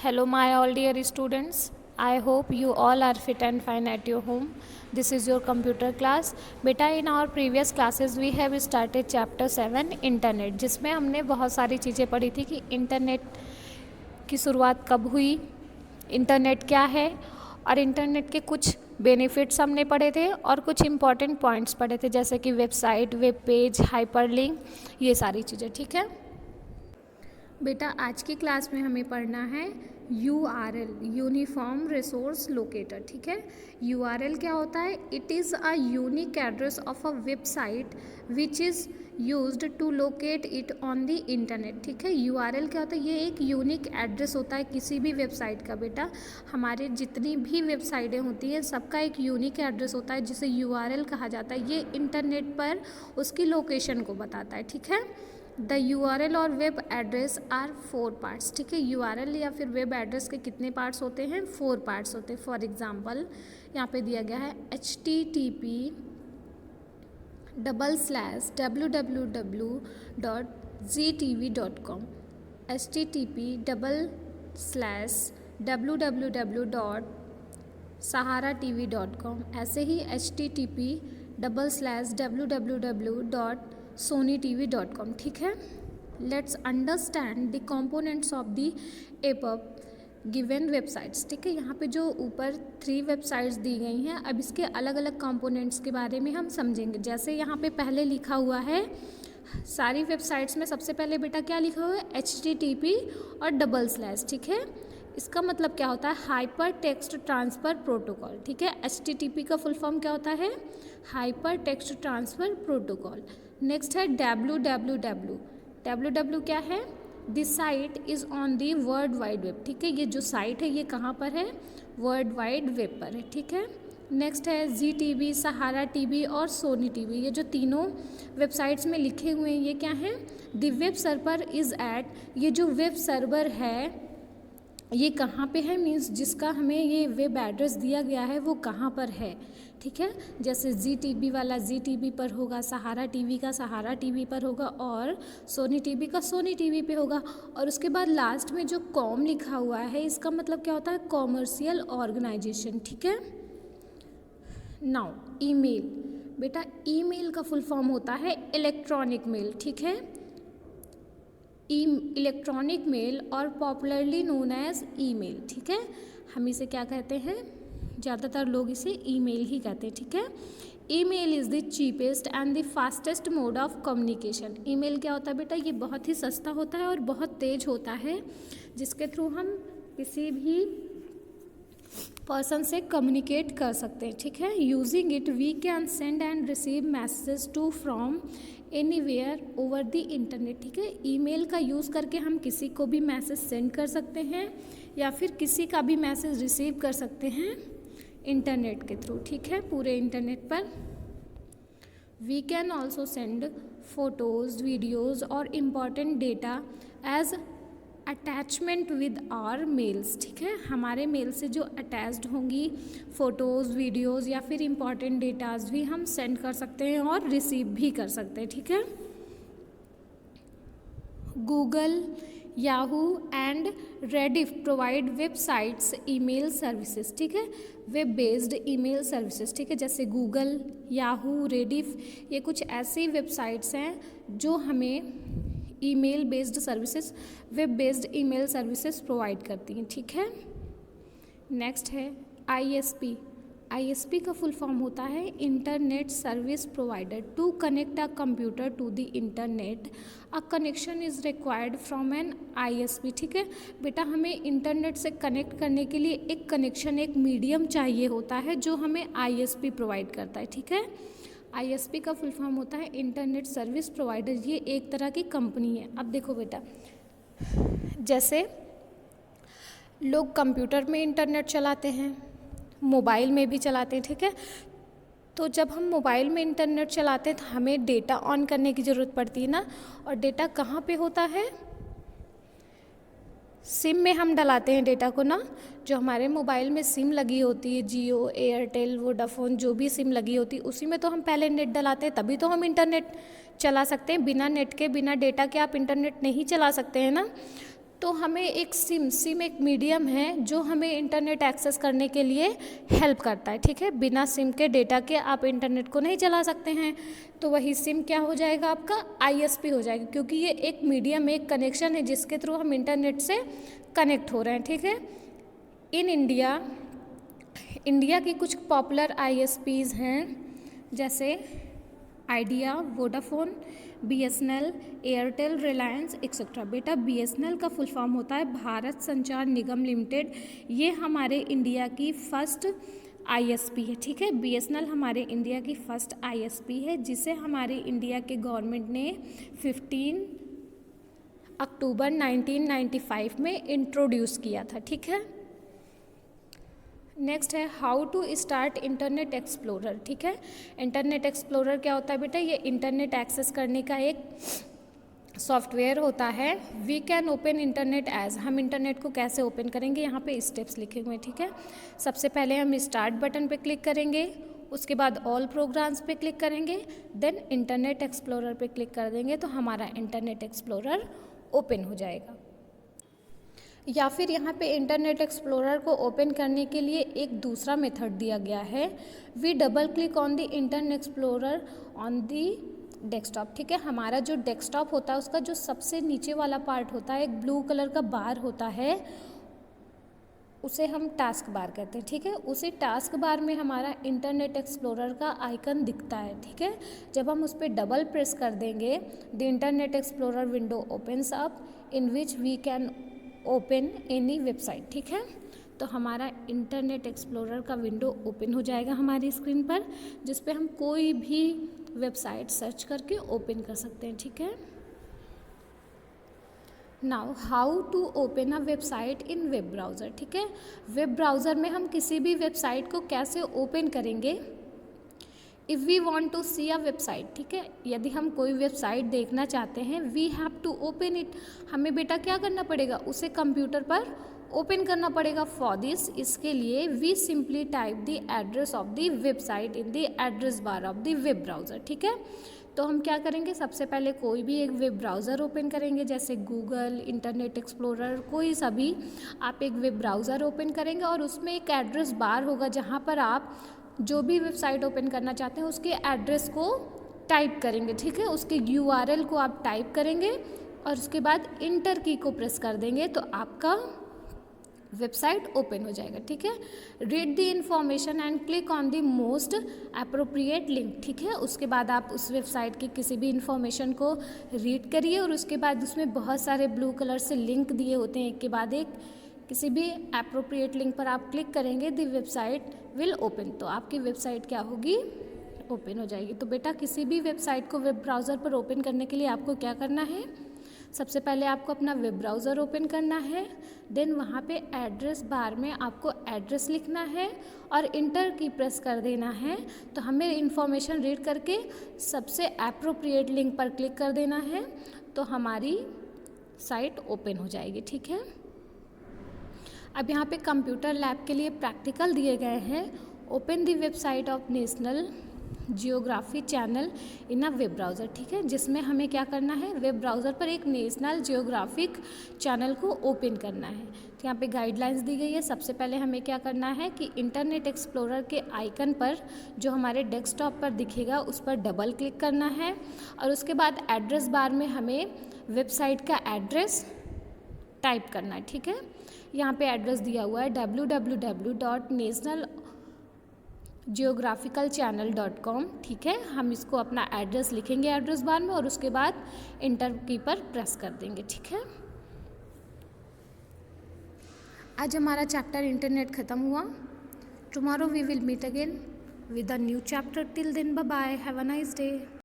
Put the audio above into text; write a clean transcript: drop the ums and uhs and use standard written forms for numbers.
Hello, my all dear students. I hope you all are fit and fine at your home. This is your computer class. बेटा in our previous classes we have started chapter 7 internet, जिसमें हमने बहुत सारी चीज़ें पढ़ी थी कि internet की शुरुआत कब हुई, इंटरनेट क्या है, और इंटरनेट के कुछ बेनिफिट्स हमने पढ़े थे और कुछ इम्पॉर्टेंट पॉइंट्स पढ़े थे, जैसे कि वेबसाइट, वेब पेज, हाइपरलिंक, ये सारी चीज़ें। ठीक है बेटा, आज की क्लास में हमें पढ़ना है URL, यूनिफॉर्म रिसोर्स लोकेटर। ठीक है, URL क्या होता है? It is a unique address of a website which is used to locate it on the internet. ठीक है, URL क्या होता है? ये एक यूनिक एड्रेस होता है किसी भी वेबसाइट का। बेटा, हमारे जितनी भी वेबसाइटें होती हैं सबका एक यूनिक एड्रेस होता है जिसे URL कहा जाता है। ये इंटरनेट पर उसकी लोकेशन को बताता है। ठीक है, द URL और वेब एड्रेस आर 4 पार्ट्स। ठीक है, URL या फिर वेब एड्रेस के कितने पार्ट्स होते हैं? 4 पार्ट्स होते हैं। फॉर एग्जाम्पल यहाँ पे दिया गया है http://www.ztv.com, http://www.saharatv.com, ऐसे ही http://www.sonytv.com। ठीक है, let's understand the components of the above given websites. ठीक है, यहाँ पे जो ऊपर 3 वेबसाइट्स दी गई हैं, अब इसके अलग अलग कंपोनेंट्स के बारे में हम समझेंगे। जैसे यहाँ पे पहले लिखा हुआ है, सारी वेबसाइट्स में सबसे पहले बेटा क्या लिखा हुआ है? HTTP और // ठीक है, इसका मतलब क्या होता है? Hyper text transfer protocol. ठीक है, HTTP का फुल फॉर्म क्या होता है? Hyper text transfer protocol. Next है www। www क्या है? This site is on the world wide web. ठीक है, ये जो साइट है ये कहाँ पर है? वर्ल्ड वाइड वेब पर है। ठीक है, नेक्स्ट है ZTV, सहारा टीवी और सोनी टीवी। ये जो तीनों वेबसाइट्स में लिखे हुए हैं ये क्या हैं? The web server is at, ये जो वेब सर्वर है ये कहाँ पे है? मीन्स जिसका हमें ये वेब एड्रेस दिया गया है वो कहाँ पर है। ठीक है, जैसे ZTV वाला ZTV पर होगा, सहारा टीवी का सहारा टीवी पर होगा और सोनी टीवी का सोनी टीवी पे होगा। और उसके बाद लास्ट में जो कॉम लिखा हुआ है इसका मतलब क्या होता है? Commercial organisation. ठीक है, नाउ ईमेल। बेटा, ईमेल का फुल फॉर्म होता है इलेक्ट्रॉनिक मेल। ठीक है, इलेक्ट्रॉनिक मेल और पॉपुलरली नोन एज ईमेल। ठीक है, हम इसे क्या कहते हैं? ज़्यादातर लोग इसे ईमेल ही कहते हैं। ठीक है, email is the cheapest and the fastest mode of communication. Email क्या होता है बेटा? ये बहुत ही सस्ता होता है और बहुत तेज होता है, जिसके थ्रू हम किसी भी पर्सन से कम्युनिकेट कर सकते हैं। ठीक है, using it we can send and receive message to from anywhere over the internet. ठीक है, ईमेल का यूज़ करके हम किसी को भी मैसेज सेंड कर सकते हैं या फिर किसी का भी मैसेज रिसीव कर सकते हैं इंटरनेट के थ्रू। ठीक है, पूरे इंटरनेट पर। We can also send photos, videos और important data as attachment with our mails. ठीक है, हमारे मेल से जो अटैच्ड होंगी फ़ोटोज़, वीडियोज़ या फिर इम्पॉर्टेंट डेटाज भी हम सेंड कर सकते हैं और रिसीव भी कर सकते हैं। ठीक है, Google, Yahoo and Rediff provide websites email services. ठीक है, वेब बेस्ड ईमेल सर्विसेज। ठीक है, जैसे गूगल, याहू, रेडिफ, ये कुछ ऐसी वेबसाइट्स हैं जो हमें email based services, web based email services provide करती हैं। ठीक है, नेक्स्ट है ISP। ISP का फुल फॉर्म होता है internet service provider. To connect a computer to the internet a connection is required from an ISP। ठीक है बेटा, हमें इंटरनेट से कनेक्ट करने के लिए एक कनेक्शन, एक मीडियम चाहिए होता है जो हमें ISP प्रोवाइड करता है। ठीक है, ISP का फुल फॉर्म होता है इंटरनेट सर्विस प्रोवाइडर। ये एक तरह की कंपनी है। अब देखो बेटा, जैसे लोग कंप्यूटर में इंटरनेट चलाते हैं, मोबाइल में भी चलाते हैं। ठीक है, तो जब हम मोबाइल में इंटरनेट चलाते हैं तो हमें डेटा ऑन करने की ज़रूरत पड़ती है ना, और डेटा कहाँ पे होता है? सिम में हम डलाते हैं डेटा को ना। जो हमारे मोबाइल में सिम लगी होती है, जियो, एयरटेल, वोडाफोन, जो भी सिम लगी होती है उसी में तो हम पहले नेट डलाते हैं, तभी तो हम इंटरनेट चला सकते हैं। बिना नेट के, बिना डेटा के आप इंटरनेट नहीं चला सकते हैं ना। तो हमें एक सिम एक मीडियम है जो हमें इंटरनेट एक्सेस करने के लिए हेल्प करता है, ठीक है। बिना सिम के डेटा के आप इंटरनेट को नहीं चला सकते हैं, तो वही सिम क्या हो जाएगा आपका आईएसपी हो जाएगा, क्योंकि ये एक मीडियम, एक कनेक्शन है जिसके थ्रू हम इंटरनेट से कनेक्ट हो रहे हैं, ठीक है। इन इंडिया की कुछ पॉपुलर आईएसपीज़ हैं, जैसे idea, Vodafone, BSNL, Airtel, Reliance etcetera. बेटा बीएसएनएल का फुल फॉर्म होता है भारत संचार निगम लिमिटेड। ये हमारे इंडिया की फर्स्ट आईएसपी है, ठीक है। बीएसएनएल हमारे इंडिया की फर्स्ट आईएसपी है, जिसे हमारे इंडिया के गवर्नमेंट ने 15 अक्टूबर 1995 में इंट्रोड्यूस किया था, ठीक है। नेक्स्ट है how to start internet explorer, ठीक है। इंटरनेट एक्सप्लोरर क्या होता है बेटा, ये इंटरनेट एक्सेस करने का एक सॉफ्टवेयर होता है। We can open internet edge, हम इंटरनेट को कैसे ओपन करेंगे, यहाँ पे स्टेप्स लिखे हुए हैं, ठीक है। सबसे पहले हम स्टार्ट बटन पे क्लिक करेंगे, उसके बाद ऑल प्रोग्राम्स पे क्लिक करेंगे, देन इंटरनेट एक्सप्लोरर पे क्लिक कर देंगे, तो हमारा इंटरनेट एक्सप्लोरर ओपन हो जाएगा। या फिर यहाँ पे इंटरनेट एक्सप्लोरर को ओपन करने के लिए एक दूसरा मेथड दिया गया है, we double click on the internet explorer on the desktop, ठीक है। हमारा जो डेस्कटॉप होता है उसका जो सबसे नीचे वाला पार्ट होता है, एक ब्लू कलर का बार होता है, उसे हम टास्क बार कहते हैं, ठीक है। उसी टास्क बार में हमारा इंटरनेट एक्सप्लोरर का आइकन दिखता है, ठीक है। जब हम उस पर डबल प्रेस कर देंगे, the internet explorer window opens up in which we can open any website, ठीक है। तो हमारा इंटरनेट एक्सप्लोरर का विंडो ओपन हो जाएगा हमारी स्क्रीन पर, जिस पे हम कोई भी वेबसाइट सर्च करके ओपन कर सकते हैं, ठीक है। Now how to open a website in web browser, ठीक है। वेब ब्राउज़र में हम किसी भी वेबसाइट को कैसे ओपन करेंगे, if we want to see a website, ठीक है। यदि हम कोई वेबसाइट देखना चाहते हैं, we have to open it, हमें बेटा क्या करना पड़ेगा, उसे कंप्यूटर पर ओपन करना पड़ेगा। फॉर दिस, इसके लिए we simply type the address of the website in the address bar of the web browser, ठीक है। तो हम क्या करेंगे, सबसे पहले कोई भी एक वेब ब्राउज़र ओपन करेंगे, जैसे गूगल, इंटरनेट एक्सप्लोरर, कोई सा भी आप एक वेब ब्राउज़र ओपन करेंगे और उसमें एक एड्रेस बार होगा जहाँ पर आप जो भी वेबसाइट ओपन करना चाहते हैं उसके एड्रेस को टाइप करेंगे, ठीक है। उसके URL को आप टाइप करेंगे और उसके बाद इंटर की को प्रेस कर देंगे, तो आपका वेबसाइट ओपन हो जाएगा, ठीक है। Read the information and click on the most appropriate link, ठीक है। उसके बाद आप उस वेबसाइट की किसी भी इंफॉर्मेशन को रीड करिए और उसके बाद उसमें बहुत सारे ब्लू कलर से लिंक दिए होते हैं, एक के बाद एक। किसी भी अप्रोप्रिएट लिंक पर आप क्लिक करेंगे, द वेबसाइट विल ओपन, तो आपकी वेबसाइट क्या होगी, ओपन हो जाएगी। तो बेटा किसी भी वेबसाइट को वेब ब्राउज़र पर ओपन करने के लिए आपको क्या करना है, सबसे पहले आपको अपना वेब ब्राउज़र ओपन करना है, देन वहाँ पे एड्रेस बार में आपको एड्रेस लिखना है और इंटर की प्रेस कर देना है। तो हमें इन्फॉर्मेशन रीड करके सबसे अप्रोप्रिएट लिंक पर क्लिक कर देना है, तो हमारी साइट ओपन हो जाएगी, ठीक है। अब यहाँ पे कंप्यूटर लैब के लिए प्रैक्टिकल दिए गए हैं। Open the website of national geography channel in a web browser, ठीक है। जिसमें हमें क्या करना है, वेब ब्राउज़र पर एक नेशनल जियोग्राफिक चैनल को ओपन करना है। तो यहाँ पे गाइडलाइंस दी गई है। सबसे पहले हमें क्या करना है कि इंटरनेट एक्सप्लोरर के आइकन पर जो हमारे डेस्कटॉप पर दिखेगा उस पर डबल क्लिक करना है और उसके बाद एड्रेस बार में हमें वेबसाइट का एड्रेस टाइप करना है, ठीक है। यहाँ पे एड्रेस दिया हुआ है www.nationalgeographicalchannel.com, ठीक है। हम इसको अपना एड्रेस लिखेंगे एड्रेस बार में और उसके बाद इंटर की पर प्रेस कर देंगे, ठीक है। आज हमारा चैप्टर इंटरनेट ख़त्म हुआ। Tomorrow we will meet again with a new chapter. Till then bye bye, have a nice day.